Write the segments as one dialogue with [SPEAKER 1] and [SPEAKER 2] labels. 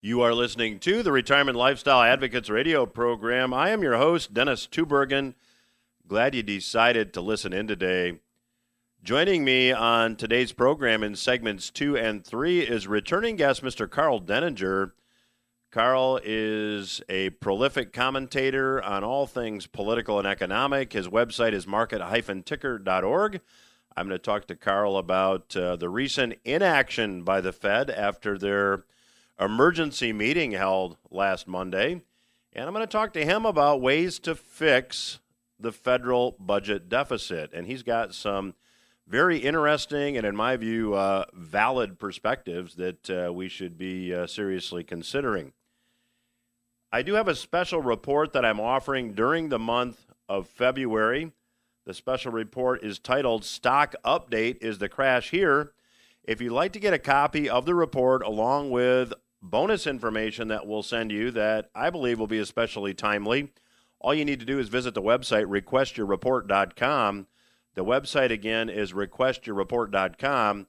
[SPEAKER 1] You are listening to the Retirement Lifestyle Advocates radio program. I am your host, Dennis Tubbergen. Glad you decided to listen in today. Joining me on today's program in segments 2 and 3 is returning guest Mr. Karl Denninger. Karl is a prolific commentator on all things political and economic. His website is market-ticker.org. I'm going to talk to Karl about the recent inaction by the Fed after their emergency meeting held last Monday, and I'm going to talk to him about ways to fix the federal budget deficit. And he's got some very interesting and, in my view, valid perspectives that we should be seriously considering. I do have a special report that I'm offering during the month of February. The special report is titled Stock Update, Is the Crash Here? If you'd like to get a copy of the report along with bonus information that we'll send you that I believe will be especially timely, all you need to do is visit the website, requestyourreport.com. The website, again, is requestyourreport.com.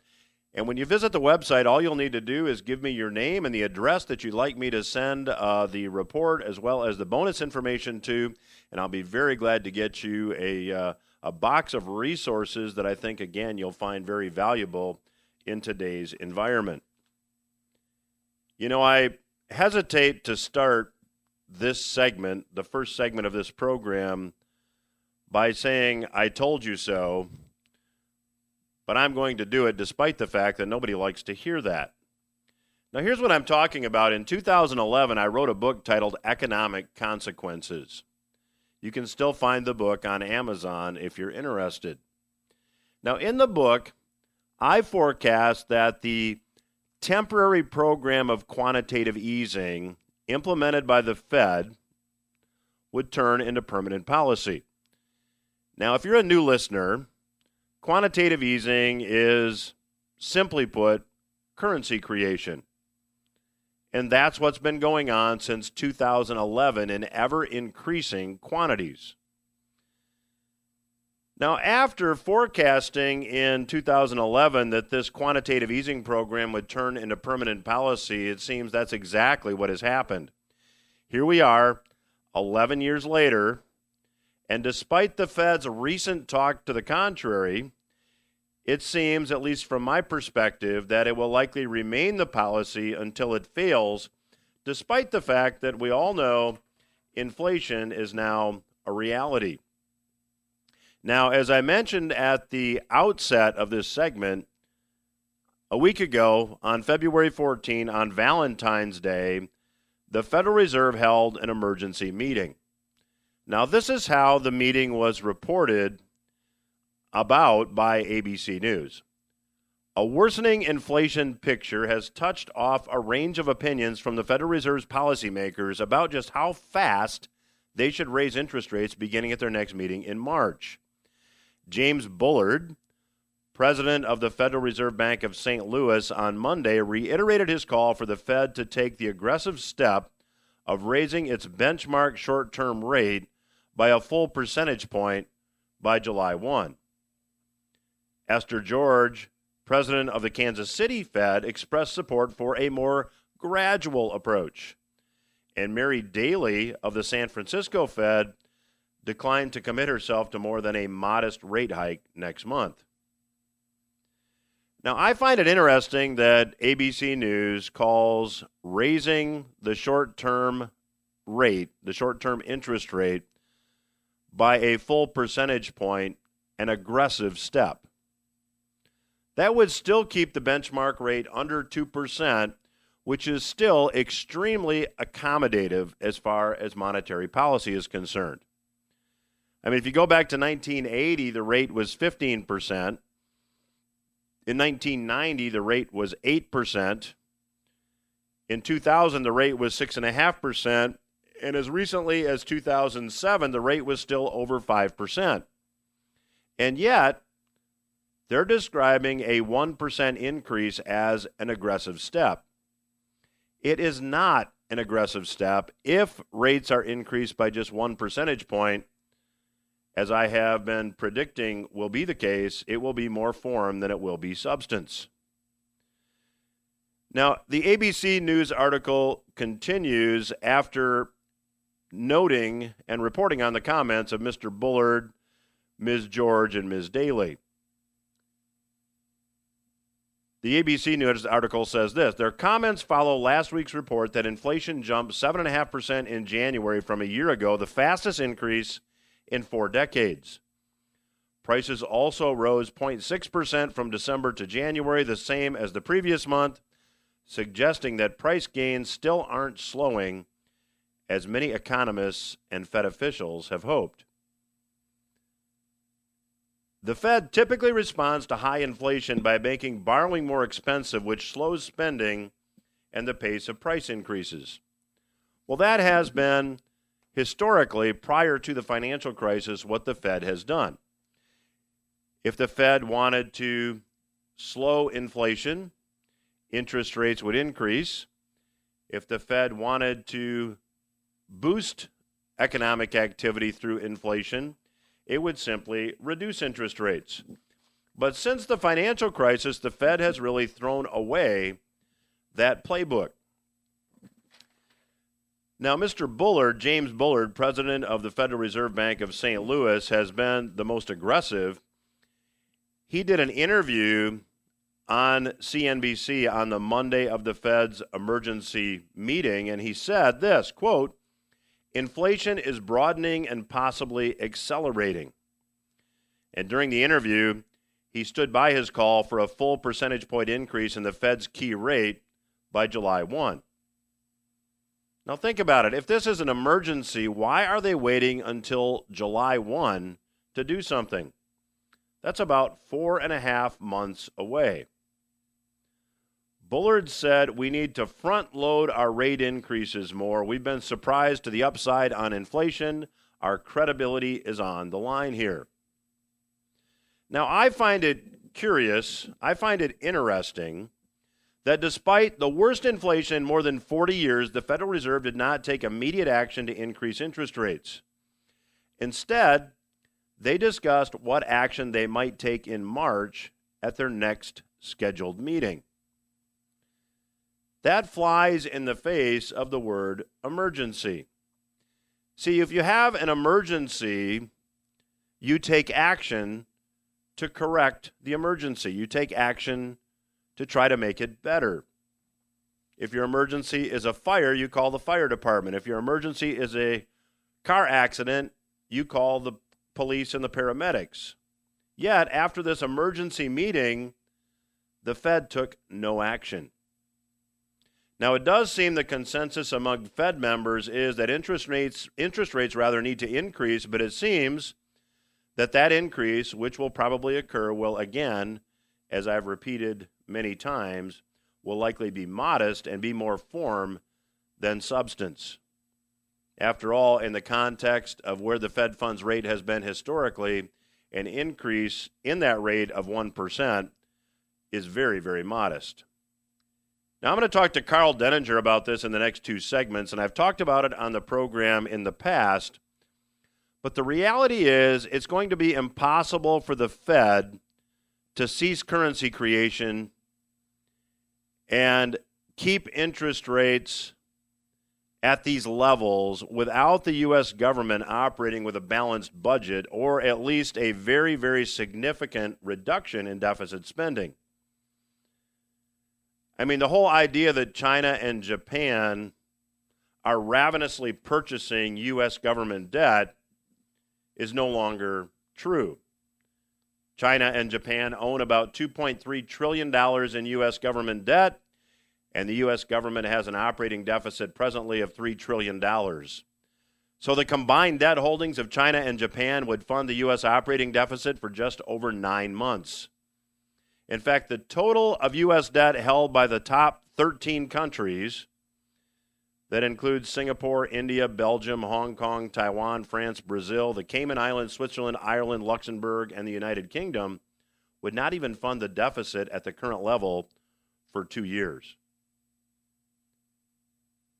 [SPEAKER 1] And when you visit the website, all you'll need to do is give me your name and the address that you'd like me to send the report as well as the bonus information to, and I'll be very glad to get you a box of resources that I think, again, you'll find very valuable in today's environment. You know, I hesitate to start this segment, the first segment of this program, by saying, I told you so, but I'm going to do it despite the fact that nobody likes to hear that. Now, here's what I'm talking about. In 2011, I wrote a book titled Economic Consequences. You can still find the book on Amazon if you're interested. Now, in the book, I forecast that the temporary program of quantitative easing implemented by the Fed would turn into permanent policy. Now, if you're a new listener, quantitative easing is, simply put, currency creation. And that's what's been going on since 2011 in ever-increasing quantities. Now, after forecasting in 2011 that this quantitative easing program would turn into permanent policy, it seems that's exactly what has happened. Here we are, 11 years later, and despite the Fed's recent talk to the contrary, it seems, at least from my perspective, that it will likely remain the policy until it fails, despite the fact that we all know inflation is now a reality. Now, as I mentioned at the outset of this segment, a week ago, on February 14, on Valentine's Day, the Federal Reserve held an emergency meeting. Now, this is how the meeting was reported about by ABC News. A worsening inflation picture has touched off a range of opinions from the Federal Reserve's policymakers about just how fast they should raise interest rates beginning at their next meeting in March. James Bullard, president of the Federal Reserve Bank of St. Louis, on Monday reiterated his call for the Fed to take the aggressive step of raising its benchmark short-term rate by a full percentage point by July 1. Esther George, president of the Kansas City Fed, expressed support for a more gradual approach. And Mary Daly of the San Francisco Fed declined to commit herself to more than a modest rate hike next month. Now, I find it interesting that ABC News calls raising the short-term rate, the short-term interest rate, by a full percentage point an aggressive step. That would still keep the benchmark rate under 2%, which is still extremely accommodative as far as monetary policy is concerned. I mean, if you go back to 1980, the rate was 15%. In 1990, the rate was 8%. In 2000, the rate was 6.5%. And as recently as 2007, the rate was still over 5%. And yet, they're describing a 1% increase as an aggressive step. It is not an aggressive step if rates are increased by just 1 percentage point. As I have been predicting will be the case, it will be more form than it will be substance. Now, the ABC News article continues after noting and reporting on the comments of Mr. Bullard, Ms. George, and Ms. Daly. The ABC News article says this: their comments follow last week's report that inflation jumped 7.5% in January from a year ago, the fastest increase in 4 decades. Prices also rose 0.6% from December to January, the same as the previous month, suggesting that price gains still aren't slowing as many economists and Fed officials have hoped. The Fed typically responds to high inflation by making borrowing more expensive, which slows spending and the pace of price increases. Well, that has been historically, prior to the financial crisis, what the Fed has done. If the Fed wanted to slow inflation, interest rates would increase. If the Fed wanted to boost economic activity through inflation, it would simply reduce interest rates. But since the financial crisis, the Fed has really thrown away that playbook. Now, Mr. Bullard, James Bullard, president of the Federal Reserve Bank of St. Louis, has been the most aggressive. He did an interview on CNBC on the Monday of the Fed's emergency meeting, and he said this, quote, "Inflation is broadening and possibly accelerating." And during the interview, he stood by his call for a full percentage point increase in the Fed's key rate by July 1. Now think about it. If this is an emergency, why are they waiting until July 1 to do something? That's about 4.5 months away. Bullard said we need to front load our rate increases more. We've been surprised to the upside on inflation. Our credibility is on the line here. Now, I find it curious, I find it interesting that despite the worst inflation in more than 40 years, the Federal Reserve did not take immediate action to increase interest rates. Instead, they discussed what action they might take in March at their next scheduled meeting. That flies in the face of the word emergency. See, if you have an emergency, you take action to correct the emergency. You take action to try to make it better. If your emergency is a fire, you call the fire department. If your emergency is a car accident, you call the police and the paramedics. Yet, after this emergency meeting, the Fed took no action. Now, it does seem the consensus among Fed members is that interest rates need to increase, but it seems that increase, which will probably occur, will again, as I've repeated many times, will likely be modest and be more form than substance. After all, in the context of where the Fed funds rate has been historically, an increase in that rate of 1% is very, very modest. Now, I'm going to talk to Karl Denninger about this in the next 2 segments, and I've talked about it on the program in the past. But the reality is it's going to be impossible for the Fed to cease currency creation and keep interest rates at these levels without the U.S. government operating with a balanced budget or at least a very, very significant reduction in deficit spending. I mean, the whole idea that China and Japan are ravenously purchasing U.S. government debt is no longer true. China and Japan own about $2.3 trillion in U.S. government debt, and the U.S. government has an operating deficit presently of $3 trillion. So the combined debt holdings of China and Japan would fund the U.S. operating deficit for just over 9 months. In fact, the total of U.S. debt held by the top 13 countries, that includes Singapore, India, Belgium, Hong Kong, Taiwan, France, Brazil, the Cayman Islands, Switzerland, Ireland, Luxembourg, and the United Kingdom, would not even fund the deficit at the current level for 2 years.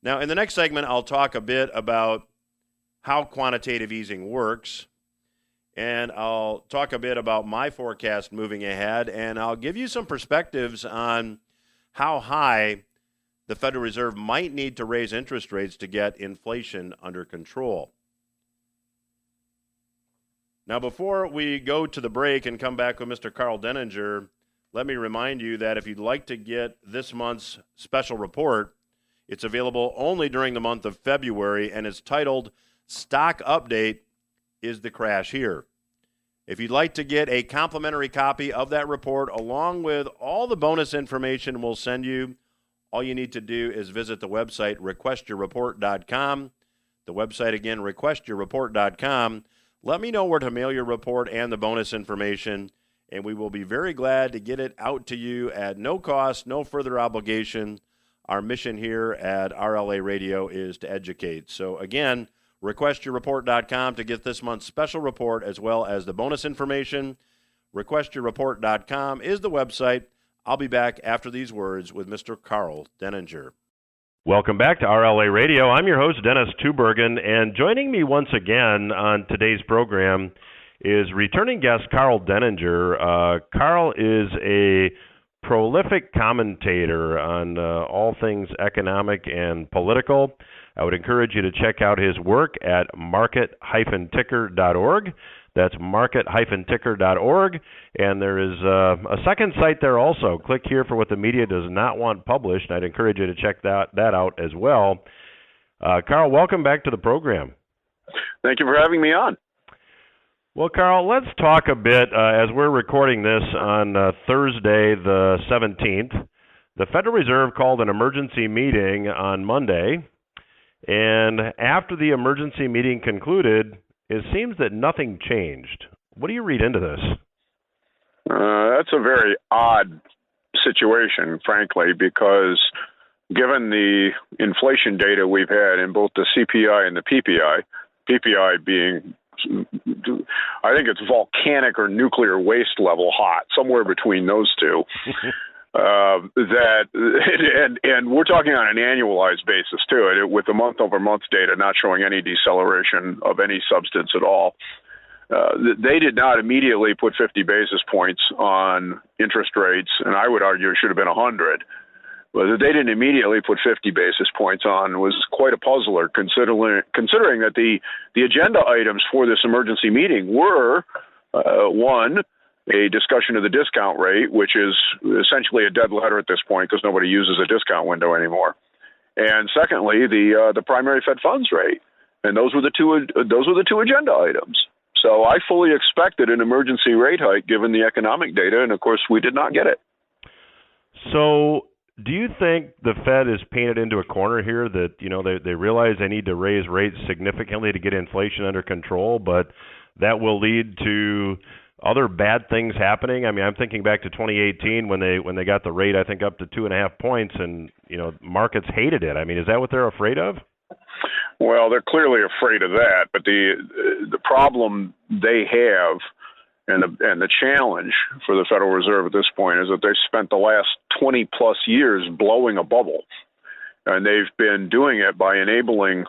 [SPEAKER 1] Now, in the next segment, I'll talk a bit about how quantitative easing works, and I'll talk a bit about my forecast moving ahead, and I'll give you some perspectives on how high the Federal Reserve might need to raise interest rates to get inflation under control. Now, before we go to the break and come back with Mr. Karl Denninger, let me remind you that if you'd like to get this month's special report, it's available only during the month of February, and it's titled Stock Update, Is the Crash Here? If you'd like to get a complimentary copy of that report along with all the bonus information we'll send you, all you need to do is visit the website requestyourreport.com. The website again, requestyourreport.com. Let me know where to mail your report and the bonus information, and we will be very glad to get it out to you at no cost, no further obligation. Our mission here at RLA Radio is to educate. So again, requestyourreport.com to get this month's special report as well as the bonus information. Requestyourreport.com is the website. I'll be back after these words with Mr. Karl Denninger. Welcome back to RLA Radio. I'm your host, Dennis Tubbergen, and joining me once again on today's program is returning guest Karl Denninger. Karl is a prolific commentator on all things economic and political. I would encourage you to check out his work at market-ticker.org. That's market-ticker.org. And there is a second site there also. Click here for what the media does not want published. And I'd encourage you to check that out as well. Karl, welcome back to the program.
[SPEAKER 2] Thank you for having me on.
[SPEAKER 1] Well, Karl, let's talk a bit, as we're recording this on Thursday the 17th. The Federal Reserve called an emergency meeting on Monday, and after the emergency meeting concluded, it seems that nothing changed. What do you read into this?
[SPEAKER 2] That's a very odd situation, frankly, because given the inflation data we've had in both the CPI and the PPI being, I think it's volcanic or nuclear waste level hot, somewhere between those two. And we're talking on an annualized basis too, with the month-over-month data not showing any deceleration of any substance at all. They did not immediately put 50 basis points on interest rates, and I would argue it should have been 100. But they didn't immediately put 50 basis points on was quite a puzzler, considering that the agenda items for this emergency meeting were, one, a discussion of the discount rate, which is essentially a dead letter at this point because nobody uses a discount window anymore. And secondly, the primary Fed funds rate. And those were the two agenda items. So I fully expected an emergency rate hike given the economic data, and of course we did not get it.
[SPEAKER 1] So do you think the Fed is painted into a corner here that, they realize they need to raise rates significantly to get inflation under control, but that will lead to other bad things happening? I mean, I'm thinking back to 2018 when they got the rate, I think, up to 2.5 points, and markets hated it. I mean, is that what they're afraid of?
[SPEAKER 2] Well, they're clearly afraid of that, but the problem they have and the challenge for the Federal Reserve at this point is that they've spent the last 20 plus years blowing a bubble, and they've been doing it by enabling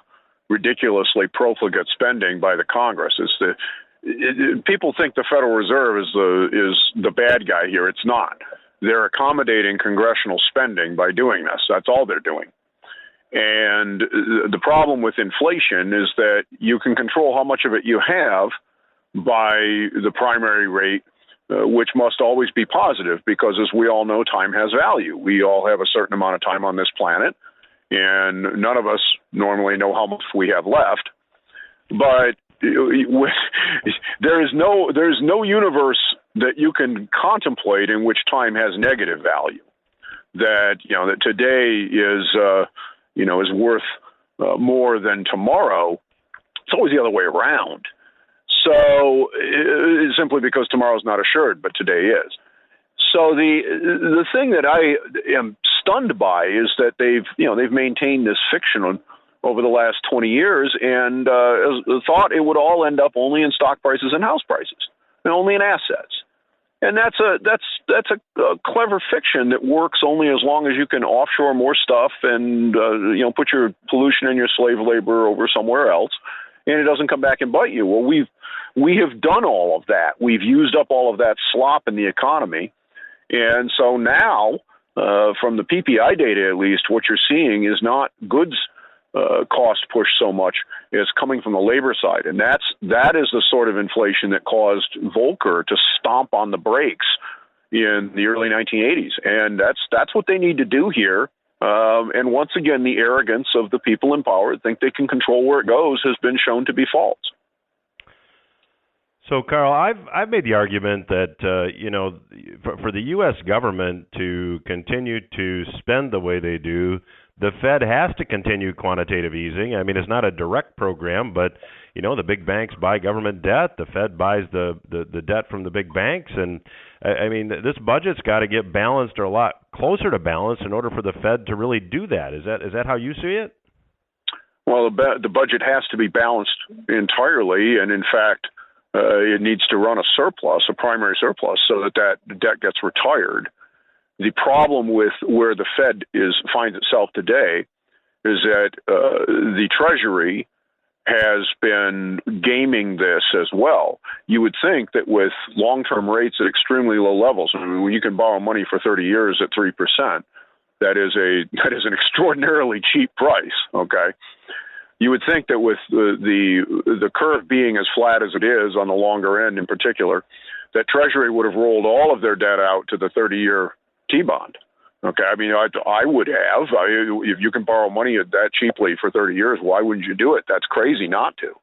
[SPEAKER 2] ridiculously profligate spending by the Congress. People think the Federal Reserve is the bad guy here. It's not. They're accommodating congressional spending by doing this. That's all they're doing. And the problem with inflation is that you can control how much of it you have by the primary rate, which must always be positive because, as we all know, time has value. We all have a certain amount of time on this planet, and none of us normally know how much we have left. But there is no universe that you can contemplate in which time has negative value. That today is worth more than tomorrow. It's always the other way around. So simply because tomorrow is not assured, but today is. So the thing that I am stunned by is that they've maintained this fiction over the last 20 years and thought it would all end up only in stock prices and house prices, and only in assets. And that's a clever fiction that works only as long as you can offshore more stuff and put your pollution and your slave labor over somewhere else, and it doesn't come back and bite you. Well, we have done all of that. We've used up all of that slop in the economy, and so now from the PPI data, at least, what you're seeing is not goods cost push so much as coming from the labor side, and that is the sort of inflation that caused Volcker to stomp on the brakes in the early 1980s, and that's what they need to do here. And once again, the arrogance of the people in power that think they can control where it goes has been shown to be false.
[SPEAKER 1] So, Karl, I've made the argument that for the U.S. government to continue to spend the way they do, the Fed has to continue quantitative easing. I mean, it's not a direct program, but the big banks buy government debt. The Fed buys the debt from the big banks, and I mean, this budget's got to get balanced or a lot closer to balance in order for the Fed to really do that. Is that how you see it?
[SPEAKER 2] Well, the budget has to be balanced entirely, and in fact, it needs to run a surplus, a primary surplus, so that debt gets retired. The problem with where the Fed finds itself today is that the Treasury has been gaming this as well. You would think that with long-term rates at extremely low levels, I mean, when you can borrow money for 30 years at 3%, that is an extraordinarily cheap price. Okay, you would think that with the curve being as flat as it is on the longer end, in particular, that Treasury would have rolled all of their debt out to the 30-year T-bond. Okay, I mean, I would have. If you can borrow money that cheaply for 30 years, why wouldn't you do it? That's crazy not to.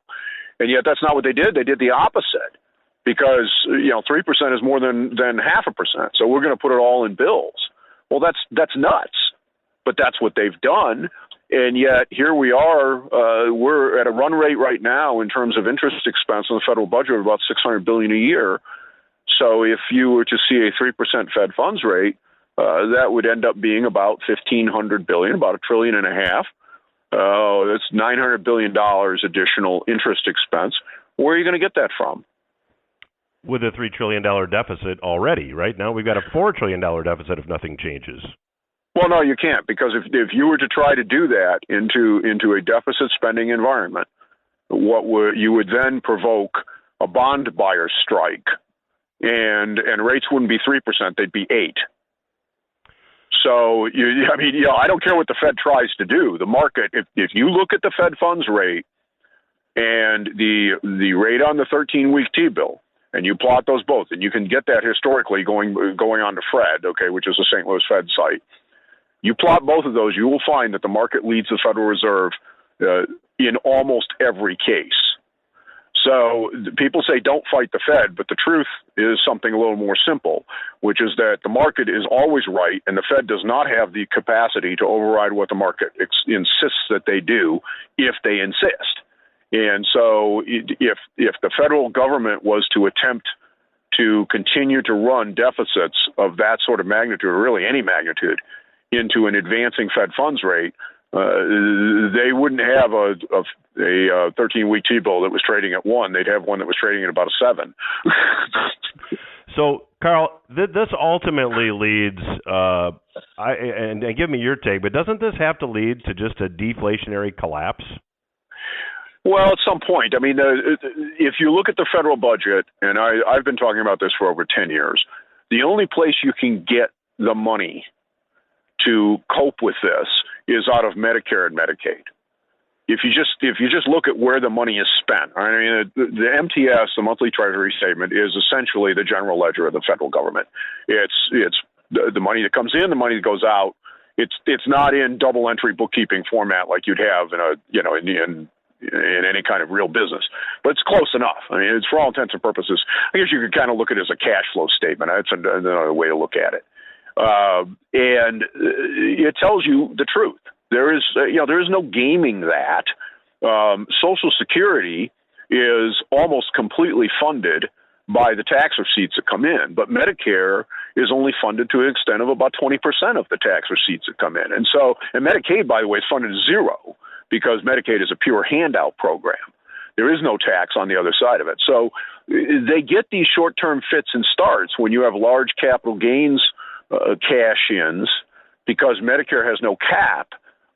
[SPEAKER 2] And yet that's not what they did. They did the opposite because, 3% is more than 0.5%. So we're going to put it all in bills. Well, that's nuts. But that's what they've done. And yet here we are, we're at a run rate right now in terms of interest expense on the federal budget of about $600 billion a year. So if you were to see a 3% Fed funds rate, that would end up being about $1,500 billion, about $1.5 trillion. That's $900 billion additional interest expense. Where are you going to get that from?
[SPEAKER 1] With a $3 trillion deficit already, right? Now we've got a $4 trillion deficit if nothing changes.
[SPEAKER 2] Well, no, you can't, because if you were to try to do that into a deficit spending environment, you would then provoke a bond buyer strike, and rates wouldn't be 3%; they'd be 8%. So, I don't care what the Fed tries to do. The market, if you look at the Fed funds rate and the rate on the 13-week T-bill, and you plot those both, and you can get that historically going on to Fred, okay, which is the St. Louis Fed site. You plot both of those, you will find that the market leads the Federal Reserve in almost every case. So people say don't fight the Fed, but the truth is something a little more simple, which is that the market is always right, and the Fed does not have the capacity to override what the market insists that they do if they insist. And so if the federal government was to attempt to continue to run deficits of that sort of magnitude, or really any magnitude, into an advancing Fed funds rate, they wouldn't have a 13-week T-bill that was trading at 1. They'd have one that was trading at about a 7.
[SPEAKER 1] So, Karl, this ultimately leads, and give me your take, but doesn't this have to lead to just a deflationary collapse?
[SPEAKER 2] Well, at some point. I mean, if you look at the federal budget, and I've been talking about this for over 10 years, the only place you can get the money to cope with this is out of Medicare and Medicaid. If you just look at where the money is spent, I mean, the MTS, the monthly Treasury statement, is essentially the general ledger of the federal government. It's the money that comes in, the money that goes out. It's not in double entry bookkeeping format like you'd have in any kind of real business, but it's close enough. I mean, it's for all intents and purposes. I guess you could kind of look at it as a cash flow statement. That's another way to look at it. And it tells you the truth. There is no gaming that. Social Security is almost completely funded by the tax receipts that come in, but Medicare is only funded to an extent of about 20% of the tax receipts that come in. And Medicaid, by the way, is funded zero because Medicaid is a pure handout program. There is no tax on the other side of it. So they get these short-term fits and starts when you have large capital gains cash-ins, because Medicare has no cap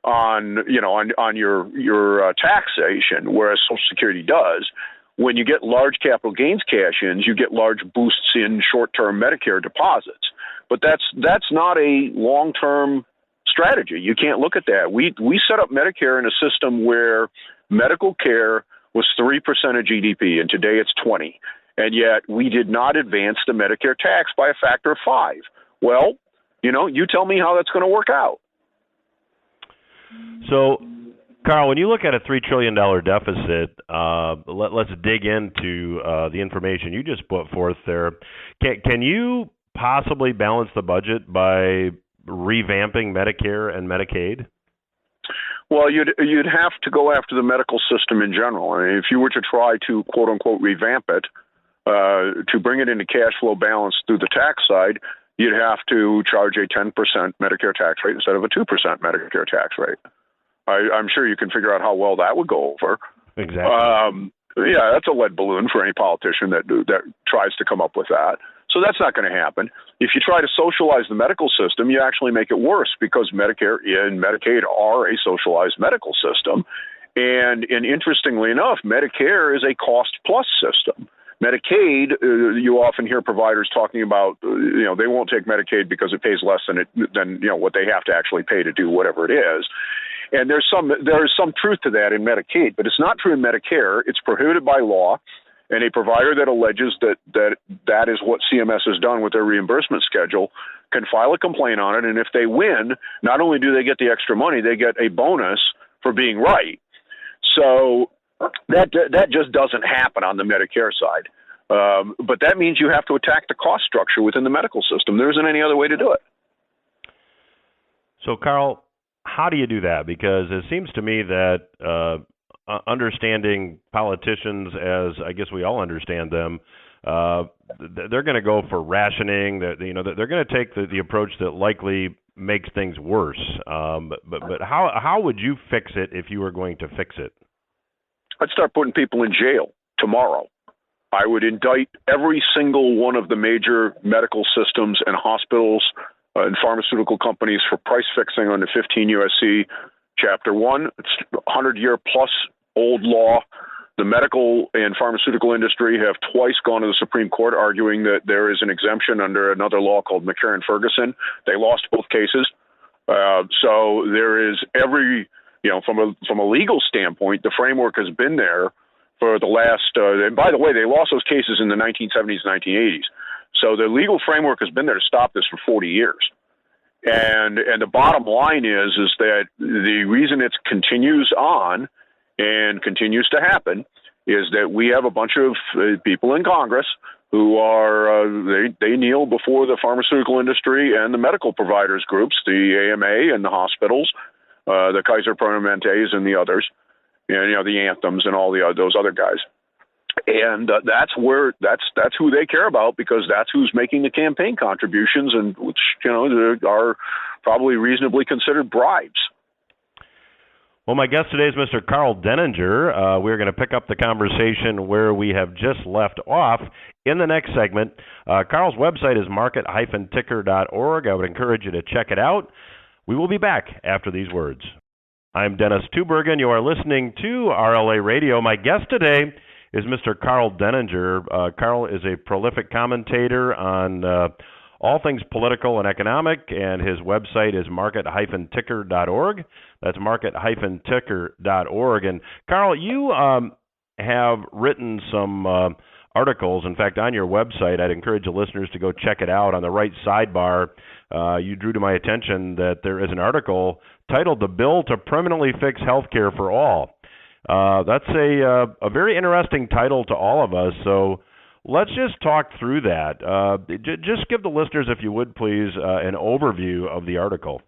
[SPEAKER 2] on your taxation, whereas Social Security does. When you get large capital gains cash-ins, you get large boosts in short-term Medicare deposits. But that's not a long-term strategy. You can't look at that. We set up Medicare in a system where medical care was 3% of GDP, and today it's 20%. And yet we did not advance the Medicare tax by a factor of 5. Well, you tell me how that's going to work out.
[SPEAKER 1] So, Karl, when you look at a $3 trillion deficit, let's dig into the information you just put forth there. Can you possibly balance the budget by revamping Medicare and Medicaid?
[SPEAKER 2] Well, you'd have to go after the medical system in general. I mean, if you were to try to, quote unquote, revamp it, to bring it into cash flow balance through the tax side, you'd have to charge a 10% Medicare tax rate instead of a 2% Medicare tax rate. I'm sure you can figure out how well that would go over.
[SPEAKER 1] Exactly.
[SPEAKER 2] Yeah, that's a lead balloon for any politician that tries to come up with that. So that's not going to happen. If you try to socialize the medical system, you actually make it worse because Medicare and Medicaid are a socialized medical system. And interestingly enough, Medicare is a cost-plus system. Medicaid, you often hear providers talking about, they won't take Medicaid because it pays less than what they have to actually pay to do whatever it is. And there is some truth to that in Medicaid, but it's not true in Medicare. It's prohibited by law, and a provider that alleges that is what CMS has done with their reimbursement schedule can file a complaint on it, and if they win, not only do they get the extra money, they get a bonus for being right. So that just doesn't happen on the Medicare side. But that means you have to attack the cost structure within the medical system. There isn't any other way to do it.
[SPEAKER 1] So, Karl, how do you do that? Because it seems to me that understanding politicians, as I guess we all understand them, they're going to go for rationing. They're going to take the approach that likely makes things worse. But how would you fix it if you were going to fix it?
[SPEAKER 2] I'd start putting people in jail tomorrow. I would indict every single one of the major medical systems and hospitals and pharmaceutical companies for price fixing under 15 U.S.C. Chapter 1. It's 100-year-plus old law. The medical and pharmaceutical industry have twice gone to the Supreme Court arguing that there is an exemption under another law called McCarran-Ferguson. They lost both cases. So there is from a legal standpoint, the framework has been there for the last, and by the way, they lost those cases in the 1970s, 1980s. So the legal framework has been there to stop this for 40 years. And the bottom line is that the reason it continues on and continues to happen is that we have a bunch of people in Congress who are, they kneel before the pharmaceutical industry and the medical providers groups, the AMA and the hospitals, the Kaiser Permanentes and the others, and the Anthems and all those other guys. And that's who they care about, because that's who's making the campaign contributions, and which are probably reasonably considered bribes.
[SPEAKER 1] Well, my guest today is Mr. Karl Denninger. We're going to pick up the conversation where we have just left off in the next segment. Karl's website is market-ticker.org. I would encourage you to check it out. We will be back after these words. I'm Dennis Tubbergen. You are listening to RLA Radio. My guest today is Mr. Karl Denninger. Karl is a prolific commentator on all things political and economic, and his website is market-ticker.org. That's market-ticker.org. And Karl, you have written some articles. In fact, on your website, I'd encourage the listeners to go check it out. On the right sidebar, you drew to my attention that there is an article titled "The Bill to Permanently Fix Healthcare for All." That's a very interesting title to all of us. So let's just talk through that. Just give the listeners, if you would, please, an overview of the article.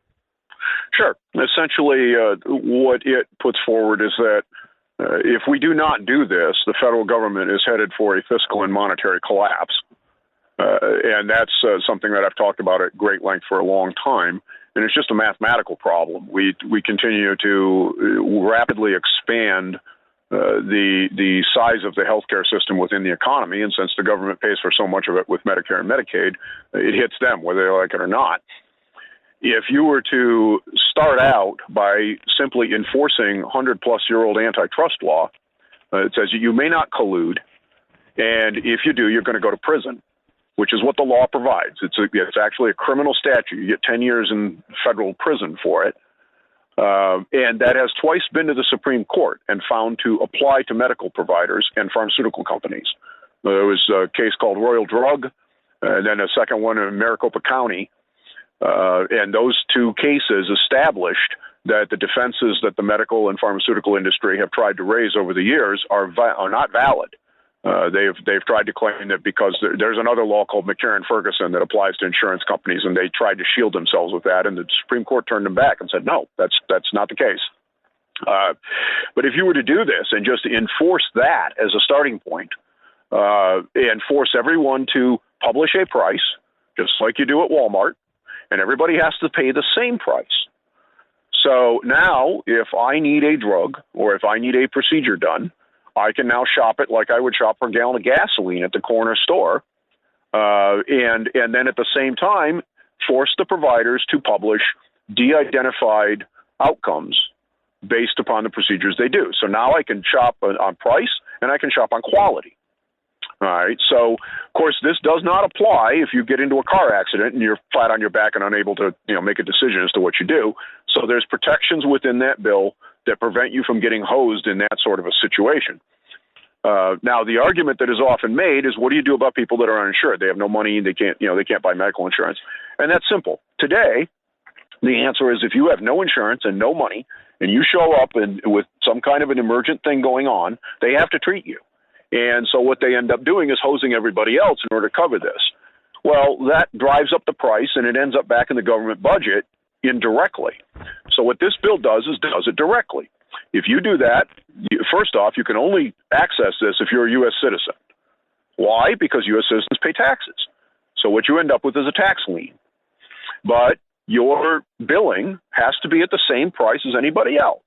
[SPEAKER 2] Sure. Essentially, what it puts forward is that if we do not do this, the federal government is headed for a fiscal and monetary collapse. And that's something that I've talked about at great length for a long time. And it's just a mathematical problem. We continue to rapidly expand the size of the healthcare system within the economy. And since the government pays for so much of it with Medicare and Medicaid, it hits them whether they like it or not. If you were to start out by simply enforcing 100-plus-year-old antitrust law, it says you may not collude, and if you do, you're going to go to prison. which is what the law provides. It's actually a criminal statute. You get 10 years in federal prison for it. And that has twice been to the Supreme Court and found to apply to medical providers and pharmaceutical companies. There was a case called Royal Drug, and then a second one in Maricopa County. And those two cases established that the defenses that the medical and pharmaceutical industry have tried to raise over the years are not valid. They've tried to claim that because there's another law called McCarran-Ferguson that applies to insurance companies, and they tried to shield themselves with that, and the Supreme Court turned them back and said, no, that's not the case. But if you were to do this and just enforce that as a starting point, and force everyone to publish a price, just like you do at Walmart, and everybody has to pay the same price. So now, if I need a drug or if I need a procedure done, I can now shop it like I would shop for a gallon of gasoline at the corner store, and then at the same time force the providers to publish de-identified outcomes based upon the procedures they do. So now I can shop on price and I can shop on quality. All right. So, of course, this does not apply if you get into a car accident and you're flat on your back and unable to, make a decision as to what you do. So there's protections within that bill that prevent you from getting hosed in that sort of a situation. Now, the argument that is often made is, what do you do about people that are uninsured? They have no money, they can't buy medical insurance. And that's simple. Today, the answer is, if you have no insurance and no money, and you show up with some kind of an emergent thing going on, they have to treat you. And so what they end up doing is hosing everybody else in order to cover this. Well, that drives up the price, and it ends up back in the government budget indirectly. So what this bill does it directly. If you do that, first off, you can only access this if you're a U.S. citizen. Why? Because U.S. citizens pay taxes. So what you end up with is a tax lien. But your billing has to be at the same price as anybody else.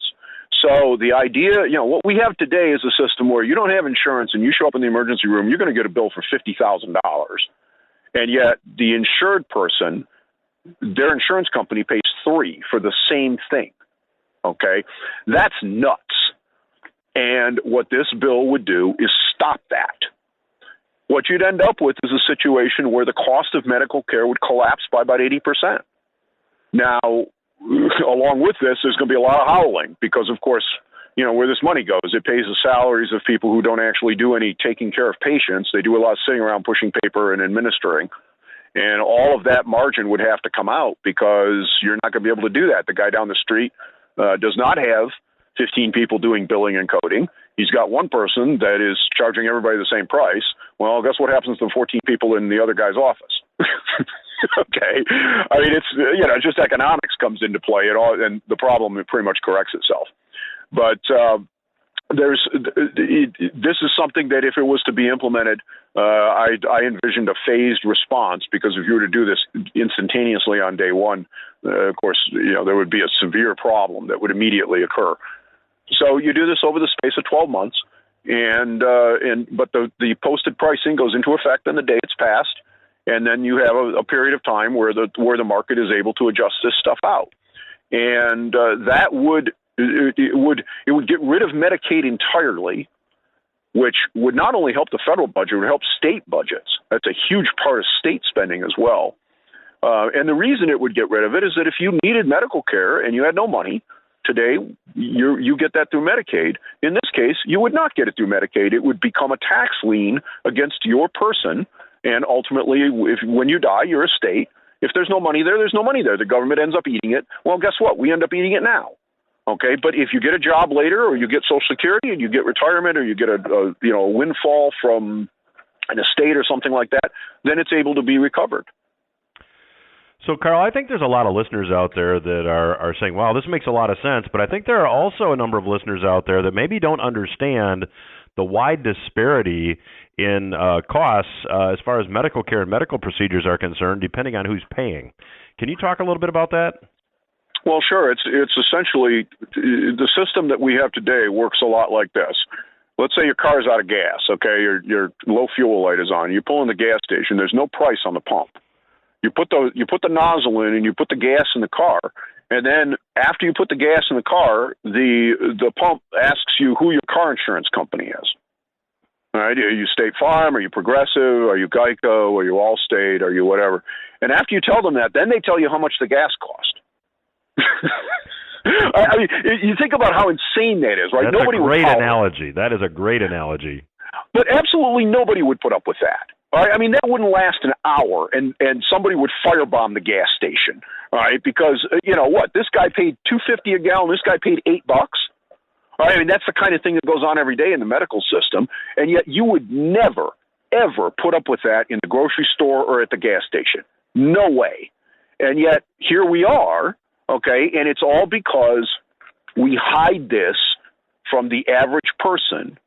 [SPEAKER 2] So the idea, what we have today is a system where you don't have insurance and you show up in the emergency room, you're going to get a bill for $50,000. And yet the insured person, their insurance company pays $3,000 for the same thing. Okay? That's nuts. And what this bill would do is stop that. What you'd end up with is a situation where the cost of medical care would collapse by about 80%. Now, along with this, there's going to be a lot of howling because, of course, where this money goes, it pays the salaries of people who don't actually do any taking care of patients. They do a lot of sitting around pushing paper and administering. And all of that margin would have to come out because you're not going to be able to do that. The guy down the street does not have 15 people doing billing and coding. He's got one person that is charging everybody the same price. Well, guess what happens to the 14 people in the other guy's office? Okay. I mean, it's, just economics comes into play and the problem pretty much corrects itself. But this is something that if it was to be implemented, I envisioned a phased response, because if you were to do this instantaneously on day one, of course, there would be a severe problem that would immediately occur. So you do this over the space of 12 months, but the posted pricing goes into effect on the day it's passed, and then you have a period of time where the market is able to adjust this stuff out, and that would get rid of Medicaid entirely, which would not only help the federal budget, it would help state budgets. That's a huge part of state spending as well. And the reason it would get rid of it is that if you needed medical care and you had no money, today you get that through Medicaid. In this case, you would not get it through Medicaid. It would become a tax lien against your person, and ultimately, when you die, your estate, if there's no money there, there's no money there. The government ends up eating it. Well, guess what? We end up eating it now. Okay, but if you get a job later, or you get Social Security, and you get retirement, or you get a windfall from an estate or something like that, then it's able to be recovered.
[SPEAKER 1] So, Karl, I think there's a lot of listeners out there that are saying, wow, this makes a lot of sense, but I think there are also a number of listeners out there that maybe don't understand the wide disparity in costs as far as medical care and medical procedures are concerned, depending on who's paying. Can you talk a little bit about that?
[SPEAKER 2] Well, sure. It's essentially the system that we have today works a lot like this. Let's say your car's out of gas, okay? Your low fuel light is on. You pull in the gas station. There's no price on the pump. You put the nozzle in and you put the gas in the car, and then after you put the gas in the car, the pump asks you who your car insurance company is. All right, are you State Farm? Are you Progressive? Are you Geico? Are you Allstate? Are you whatever? And after you tell them that, then they tell you how much the gas cost. I mean, you think about how insane that is, right?
[SPEAKER 1] That's
[SPEAKER 2] nobody
[SPEAKER 1] a great
[SPEAKER 2] would
[SPEAKER 1] analogy. That is a great analogy.
[SPEAKER 2] But absolutely nobody would put up with that. All right? I mean, that wouldn't last an hour, and somebody would firebomb the gas station. All right, because you know what? This guy paid $2.50 a gallon. This guy paid $8. All right, I mean, that's the kind of thing that goes on every day in the medical system, and yet you would never, ever put up with that in the grocery store or at the gas station. No way. And yet here we are. Okay, and it's all because we hide this from the average person.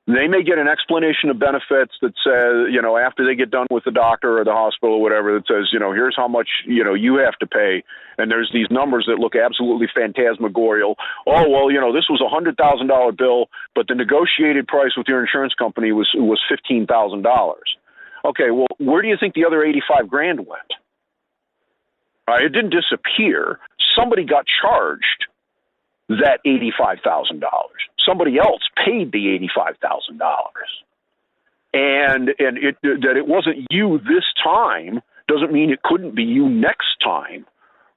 [SPEAKER 2] They may get an explanation of benefits that says, you know, after they get done with the doctor or the hospital or whatever, that says, you know, here's how much, you know, you have to pay. And there's these numbers that look absolutely phantasmagorial. Oh, well, you know, this was a $100,000 bill, but the negotiated price with your insurance company was $15,000. Okay, well, where do you think the other 85 grand went? It didn't disappear. Somebody got charged that $85,000. Somebody else paid the $85,000. And that it wasn't you this time doesn't mean it couldn't be you next time,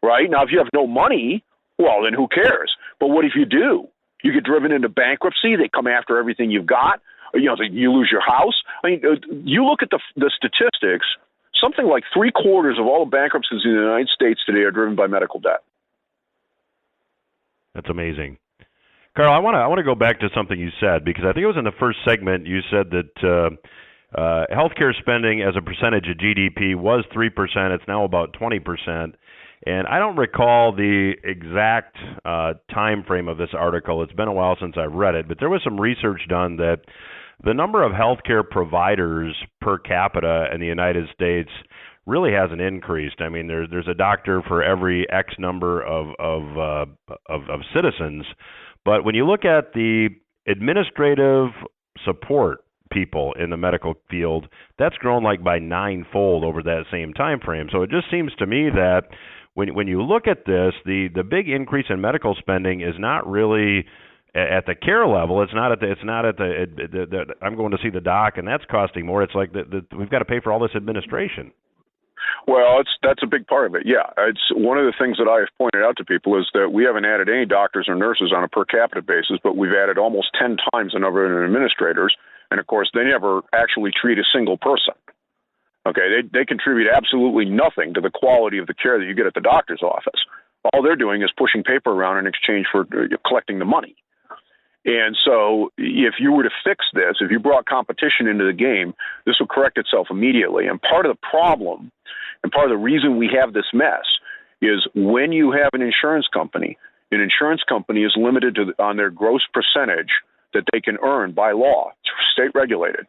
[SPEAKER 2] right? Now, if you have no money, well, then who cares? But what if you do? You get driven into bankruptcy. They come after everything you've got. You know, you lose your house. I mean, you look at the statistics. Something like 3/4 of all the bankruptcies in the United States today are driven by medical debt.
[SPEAKER 1] That's amazing. Karl, I want to go back to something you said, because I think it was in the first segment you said that healthcare spending as a percentage of GDP was 3%. It's now about 20%. And I don't recall the exact time frame of this article. It's been a while since I've read it, but there was some research done that the number of healthcare providers per capita in the United States really hasn't increased. I mean, there's a doctor for every X number of citizens, but when you look at the administrative support people in the medical field, that's grown like by 9-fold over that same time frame. So it just seems to me that when you look at this, the big increase in medical spending is not really at the care level. It's not at the I'm going to see the doc and that's costing more. It's like we've got to pay for all this administration.
[SPEAKER 2] Well, that's a big part of it. Yeah, it's one of the things that I have pointed out to people is that we haven't added any doctors or nurses on a per capita basis, but we've added almost 10 times the number of administrators. And of course, they never actually treat a single person. Okay, they contribute absolutely nothing to the quality of the care that you get at the doctor's office. All they're doing is pushing paper around in exchange for collecting the money. And so if you were to fix this, if you brought competition into the game, this will correct itself immediately. And part of the problem and part of the reason we have this mess is when you have an insurance company is limited on their gross percentage that they can earn by law. It's state regulated.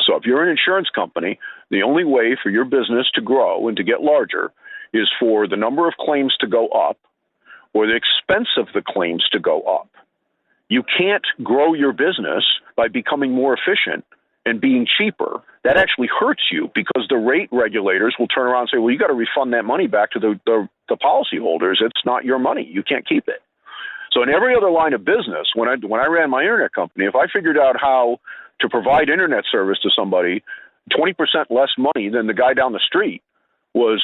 [SPEAKER 2] So if you're an insurance company, the only way for your business to grow and to get larger is for the number of claims to go up or the expense of the claims to go up. You can't grow your business by becoming more efficient and being cheaper. That actually hurts you because the rate regulators will turn around and say, well, you got to refund that money back to the policyholders. It's not your money. You can't keep it. So in every other line of business, when I ran my internet company, if I figured out how to provide internet service to somebody 20% less money than the guy down the street was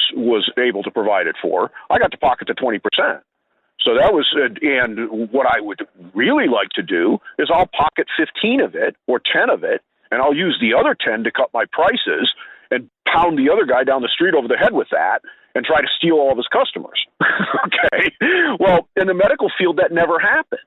[SPEAKER 2] able to provide it for, I got to pocket the 20%. So that was, and what I would really like to do is I'll pocket 15 of it or 10 of it, and I'll use the other 10 to cut my prices and pound the other guy down the street over the head with that and try to steal all of his customers. Okay. Well, in the medical field, that never happens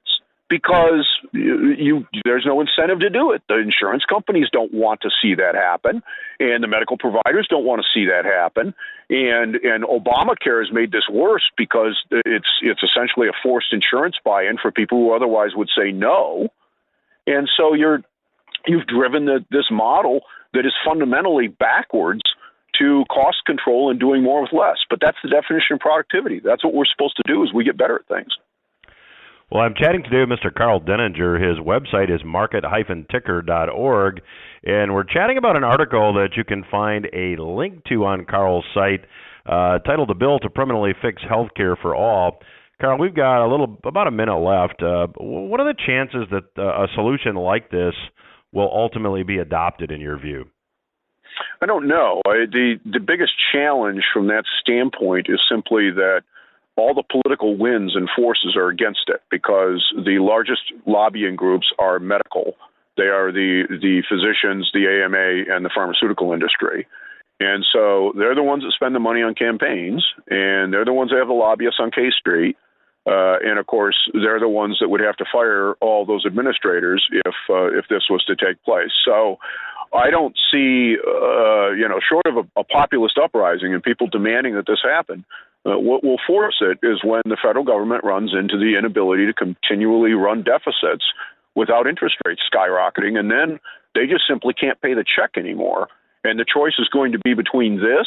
[SPEAKER 2] because there's no incentive to do it. The insurance companies don't want to see that happen, and the medical providers don't want to see that happen. And Obamacare has made this worse because it's essentially a forced insurance buy-in for people who otherwise would say no. And so you've driven this model that is fundamentally backwards to cost control and doing more with less. But that's the definition of productivity. That's what we're supposed to do is we get better at things.
[SPEAKER 1] Well, I'm chatting today with Mr. Karl Denninger. His website is market-ticker.org, and we're chatting about an article that you can find a link to on Karl's site titled "The Bill to Permanently Fix Healthcare for All." Karl, we've got about a minute left. What are the chances that a solution like this will ultimately be adopted in your view?
[SPEAKER 2] I don't know. The biggest challenge from that standpoint is simply that all the political winds and forces are against it, because the largest lobbying groups are medical. They are the physicians, the AMA, and the pharmaceutical industry. And so they're the ones that spend the money on campaigns, and they're the ones that have the lobbyists on K Street. And of course, they're the ones that would have to fire all those administrators if this was to take place. So I don't see, short of a populist uprising and people demanding that this happen, what will force it is when the federal government runs into the inability to continually run deficits without interest rates skyrocketing, and then they just simply can't pay the check anymore. And the choice is going to be between this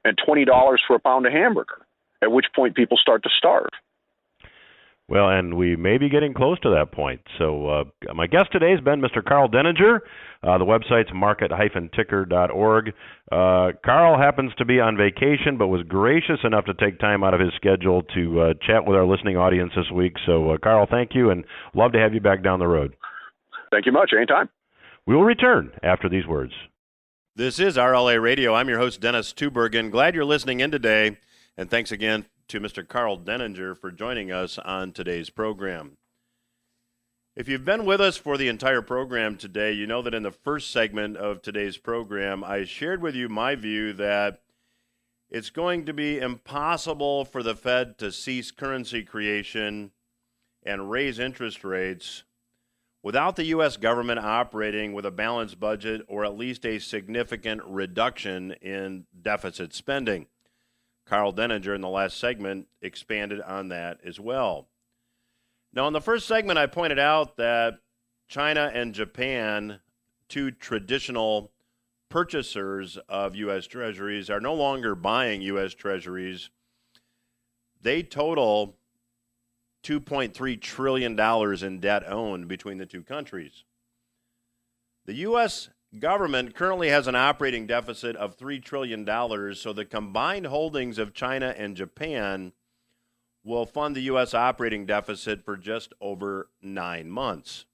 [SPEAKER 2] and $20 for a pound of hamburger, at which point people start to starve.
[SPEAKER 1] Well, and we may be getting close to that point. So my guest today has been Mr. Karl Denninger. The website's market-ticker.org. Karl happens to be on vacation, but was gracious enough to take time out of his schedule to chat with our listening audience this week. So, Karl, thank you, and love to have you back down the road.
[SPEAKER 2] Thank you much. Anytime.
[SPEAKER 1] We will return after these words. This is RLA Radio. I'm your host, Dennis Tubbergen. Glad you're listening in today, and thanks again to Mr. Karl Denninger for joining us on today's program. If you've been with us for the entire program today, you know that in the first segment of today's program, I shared with you my view that it's going to be impossible for the Fed to cease currency creation and raise interest rates without the U.S. government operating with a balanced budget or at least a significant reduction in deficit spending. Karl Denninger in the last segment expanded on that as well. Now, in the first segment, I pointed out that China and Japan, two traditional purchasers of U.S. Treasuries, are no longer buying U.S. Treasuries. They total $2.3 trillion in debt owned between the two countries. The U.S. government currently has an operating deficit of $3 trillion, so the combined holdings of China and Japan will fund the U.S. operating deficit for just over 9 months.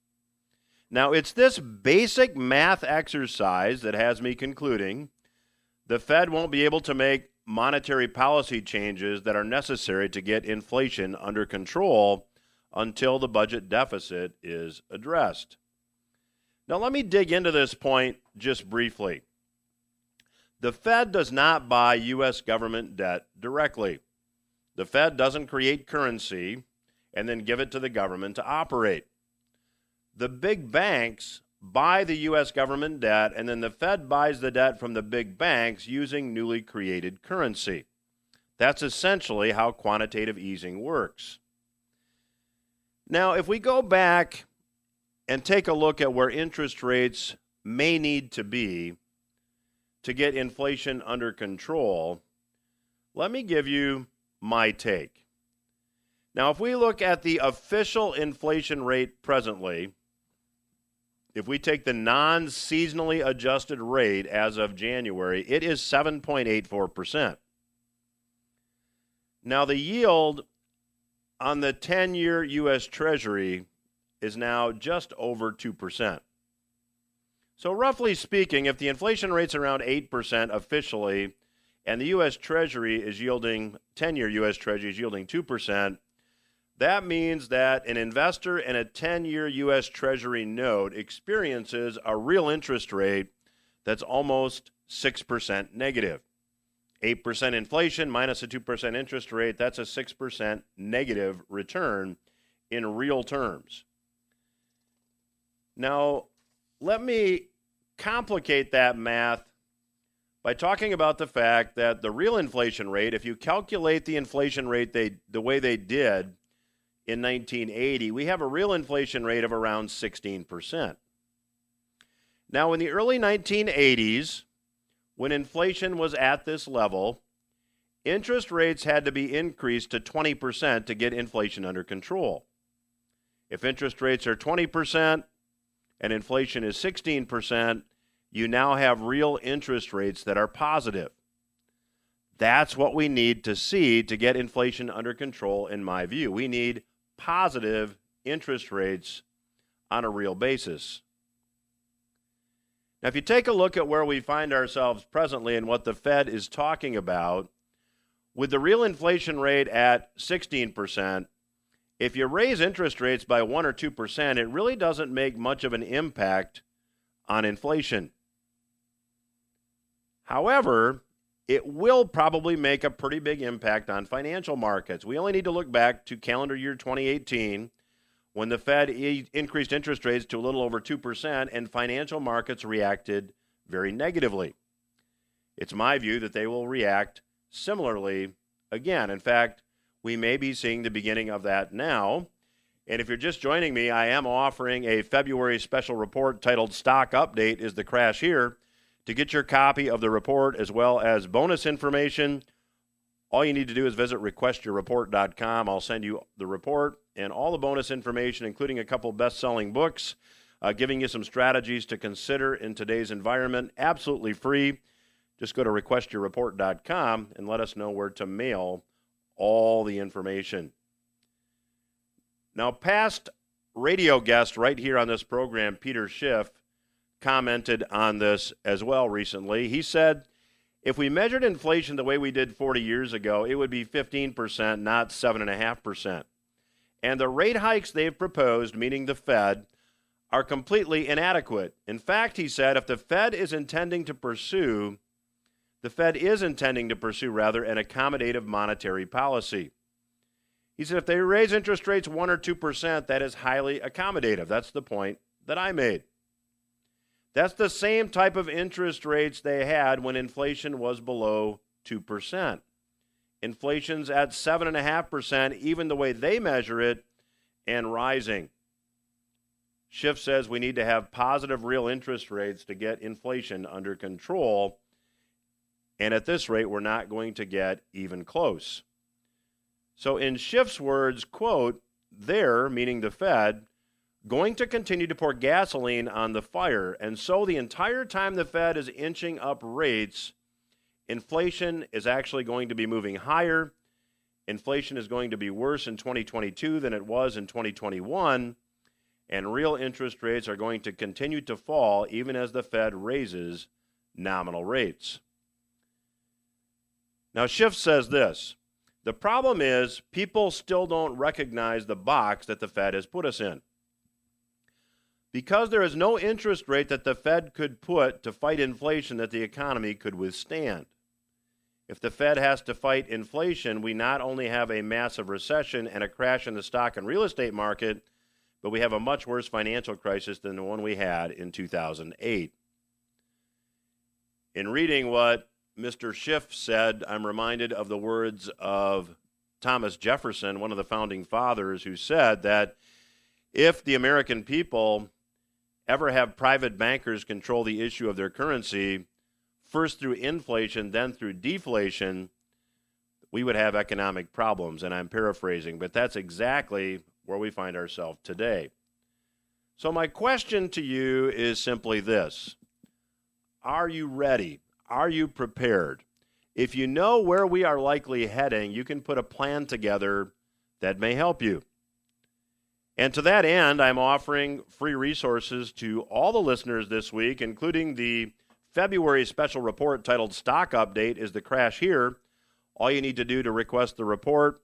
[SPEAKER 1] Now, it's this basic math exercise that has me concluding the Fed won't be able to make monetary policy changes that are necessary to get inflation under control until the budget deficit is addressed. Now, let me dig into this point just briefly. The Fed does not buy U.S. government debt directly. The Fed doesn't create currency and then give it to the government to operate. The big banks buy the U.S. government debt, and then the Fed buys the debt from the big banks using newly created currency. That's essentially how quantitative easing works. Now, if we go back and take a look at where interest rates may need to be to get inflation under control, let me give you my take. Now, if we look at the official inflation rate presently, if we take the non-seasonally adjusted rate as of January, it is 7.84%. Now, the yield on the 10-year U.S. Treasury is now just over 2%. So roughly speaking, if the inflation rate's around 8% officially, and the U.S. Treasury is yielding, 10-year U.S. Treasury is yielding 2%, that means that an investor in a 10-year U.S. Treasury note experiences a real interest rate that's almost 6% negative. 8% inflation minus a 2% interest rate, that's a 6% negative return in real terms. Now, let me complicate that math by talking about the fact that the real inflation rate, if you calculate the inflation rate the way they did in 1980, we have a real inflation rate of around 16%. Now, in the early 1980s, when inflation was at this level, interest rates had to be increased to 20% to get inflation under control. If interest rates are 20% and inflation is 16%, you now have real interest rates that are positive. That's what we need to see to get inflation under control, in my view. We need positive interest rates on a real basis. Now, if you take a look at where we find ourselves presently and what the Fed is talking about, with the real inflation rate at 16%, if you raise interest rates by 1 or 2%, it really doesn't make much of an impact on inflation. However, it will probably make a pretty big impact on financial markets. We only need to look back to calendar year 2018 when the Fed increased interest rates to a little over 2% and financial markets reacted very negatively. It's my view that they will react similarly again. In fact, we may be seeing the beginning of that now. And if you're just joining me, I am offering a February special report titled Stock Update Is the Crash Here? To get your copy of the report as well as bonus information, all you need to do is visit requestyourreport.com. I'll send you the report and all the bonus information, including a couple best-selling books, giving you some strategies to consider in today's environment, absolutely free. Just go to requestyourreport.com and let us know where to mail all the information. Now, past radio guest right here on this program, Peter Schiff, commented on this as well recently. He said, if we measured inflation the way we did 40 years ago, it would be 15%, not 7.5%. And the rate hikes they've proposed, meaning the Fed, are completely inadequate. In fact, he said, if the Fed is intending to pursue an accommodative monetary policy. He said if they raise interest rates 1 or 2%, that is highly accommodative. That's the point that I made. That's the same type of interest rates they had when inflation was below 2%. Inflation's at 7.5%, even the way they measure it, and rising. Schiff says we need to have positive real interest rates to get inflation under control. And at this rate, we're not going to get even close. So in Schiff's words, quote, they're, meaning the Fed, going to continue to pour gasoline on the fire. And so the entire time the Fed is inching up rates, inflation is actually going to be moving higher. Inflation is going to be worse in 2022 than it was in 2021. And real interest rates are going to continue to fall even as the Fed raises nominal rates. Now, Schiff says this, the problem is people still don't recognize the box that the Fed has put us in. Because there is no interest rate that the Fed could put to fight inflation that the economy could withstand. If the Fed has to fight inflation, we not only have a massive recession and a crash in the stock and real estate market, but we have a much worse financial crisis than the one we had in 2008. In reading what Mr. Schiff said, I'm reminded of the words of Thomas Jefferson, one of the founding fathers, who said that if the American people ever have private bankers control the issue of their currency, first through inflation, then through deflation, we would have economic problems. And I'm paraphrasing, but that's exactly where we find ourselves today. So my question to you is simply this. Are you ready? Are you prepared? If you know where we are likely heading, you can put a plan together that may help you. And to that end, I'm offering free resources to all the listeners this week, including the February special report titled Stock Update Is the Crash Here? All you need to do to request the report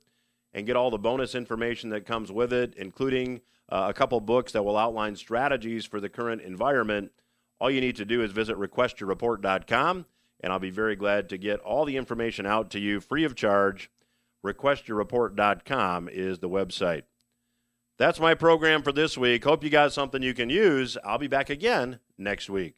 [SPEAKER 1] and get all the bonus information that comes with it, including a couple books that will outline strategies for the current environment. All you need to do is visit requestyourreport.com, and I'll be very glad to get all the information out to you free of charge. Requestyourreport.com is the website. That's my program for this week. Hope you got something you can use. I'll be back again next week.